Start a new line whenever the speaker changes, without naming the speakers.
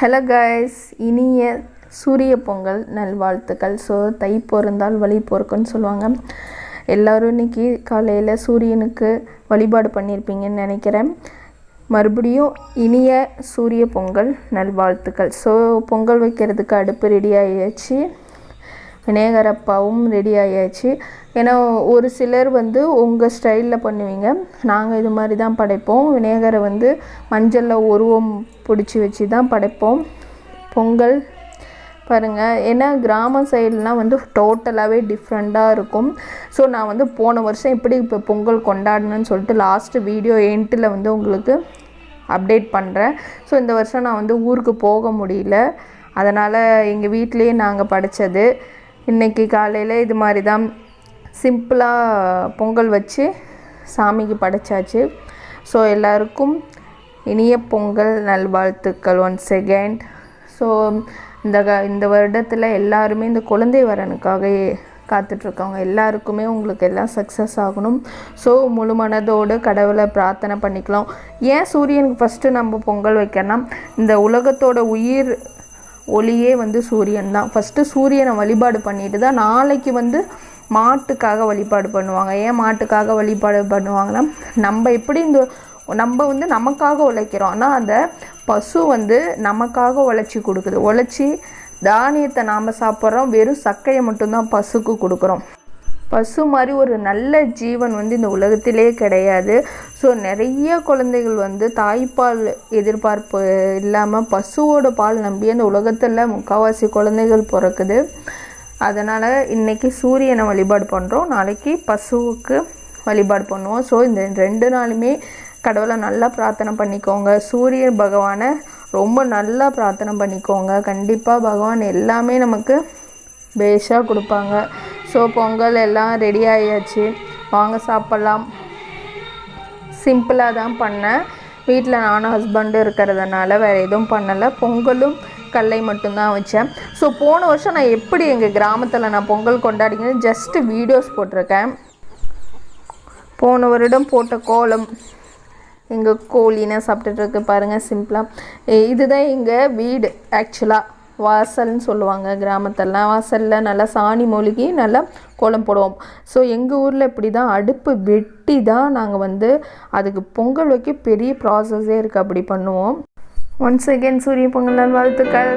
Hello guys, இனிய சூரிய பொங்கல் நல்வாழ்த்துக்கள். ஸோ தை பொருந்தால் வழி பொறுக்குன்னு சொல்லுவாங்க. எல்லோரும் இன்றைக்கி காலையில் சூரியனுக்கு வழிபாடு பண்ணியிருப்பீங்கன்னு நினைக்கிறேன். மறுபடியும் இனிய சூரிய பொங்கல் நல்வாழ்த்துக்கள். ஸோ பொங்கல் வைக்கிறதுக்கு அடுப்பு ரெடி ஆகியாச்சு, விநாயகர் அப்பாவும் ரெடி ஆகியாச்சு. ஏன்னா ஒரு சிலர் உங்கள் ஸ்டைலில் பண்ணுவீங்க, நாங்கள் இது மாதிரி தான் படைப்போம். விநாயகரை மஞ்சளில் உருவம் பிடிச்சி வச்சு தான் படைப்போம் பொங்கல். பாருங்கள், ஏன்னா கிராம சைட்லாம் டோட்டலாகவே டிஃப்ரெண்ட்டாக இருக்கும். ஸோ நான் போன வருஷம் எப்படி இப்போ பொங்கல் கொண்டாடணுன்னு சொல்லிட்டு லாஸ்ட்டு வீடியோ எண்டில் உங்களுக்கு அப்டேட் பண்ணுறேன். ஸோ இந்த வருஷம் நான் ஊருக்கு போக முடியல, அதனால் எங்கள் வீட்டிலையே நாங்கள் படைச்சது. இன்றைக்கி காலையில் இது மாதிரி தான் சிம்பிளாக பொங்கல் வச்சு சாமிக்கு படைச்சாச்சு. ஸோ எல்லாருக்கும் இனிய பொங்கல் நல்வாழ்த்துக்கள் ஒன்ஸ் செகண்ட். ஸோ இந்த வருடத்தில் எல்லாருமே இந்த குழந்தை வரனுக்காக காத்துட்ருக்காங்க. எல்லாருக்குமே உங்களுக்கு எல்லாம் சக்ஸஸ் ஆகணும். ஸோ முழு மனதோடு கடவுளை பிரார்த்தனை பண்ணிக்கலாம். ஏன் சூரியனுக்கு ஃபஸ்ட்டு நம்ம பொங்கல் வைக்கணும்? இந்த உலகத்தோட உயிர் ஒளியே சூரியன் தான். ஃபஸ்ட்டு சூரியனை வழிபாடு பண்ணிட்டு தான் நாளைக்கு மாட்டுக்காக வழிபாடு பண்ணுவாங்க. ஏன் மாட்டுக்காக வழிபாடு பண்ணுவாங்கன்னா, நம்ம எப்படி நம்ம நமக்காக உழைக்கிறோம், ஆனால் அந்த பசு நமக்காக உழைச்சி கொடுக்குது. உழைச்சி தானியத்தை நாம் சாப்பிட்றோம், வெறும் சக்கையை மட்டும்தான் பசுக்கு கொடுக்குறோம். பசு மாதிரி ஒரு நல்ல ஜீவன் இந்த உலகத்திலே கிடையாது. ஸோ நிறைய குழந்தைகள் தாய்ப்பால் எதிர்பார்ப்பு இல்லாமல் பசுவோட பால் நம்பி அந்த உலகத்தில் முக்கால்வாசி குழந்தைகள் பிறக்குது. அதனால் இன்றைக்கி சூரியனை வழிபாடு பண்ணுறோம், நாளைக்கு பசுவுக்கு வழிபாடு பண்ணுவோம். ஸோ இந்த 2 நாளுமே கடவுளை நல்லா பிரார்த்தனை பண்ணிக்கோங்க. சூரிய பகவானை ரொம்ப நல்லா பிரார்த்தனை பண்ணிக்கோங்க. கண்டிப்பாக பகவான் எல்லாமே நமக்கு பேஷாக கொடுப்பாங்க. ஸோ பொங்கல் எல்லாம் ரெடி ஆகியாச்சு, வாங்க சாப்பிட்லாம். சிம்பிளாக தான் பண்ணேன், வீட்டில் நானும் ஹஸ்பண்டும் இருக்கிறதுனால வேறு எதுவும் பண்ணலை. பொங்கலும் கடலை மட்டும்தான் வச்சேன். ஸோ போன வருஷம் நான் எப்படி எங்கள் கிராமத்தில் நான் பொங்கல் கொண்டாடிங்கன்னு ஜஸ்ட்டு வீடியோஸ் போட்டிருக்கேன். போன வருடம் போட்ட கோலம் எங்கள் கோழினா சாப்பிட்டுட்ருக்கு பாருங்கள், சிம்பிளாக. இதுதான் எங்கள் வீடு. ஆக்சுவலாக வாசல்னு சொல்லுவாங்க கிராமத்திலலாம். வாசலில் நல்லா சாணி மொழுகி நல்லா கோலம் போடுவோம். ஸோ எங்கள் ஊரில் இப்படி தான் அடுப்பு வெட்டி தான் நாங்கள் அதுக்கு பொங்கல் வைக்க பெரிய ப்ராசஸே இருக்குது, அப்படி பண்ணுவோம். ஒன்ஸ் அகேன் சூரிய பொங்கல் நல்வாழ்த்துக்கள்.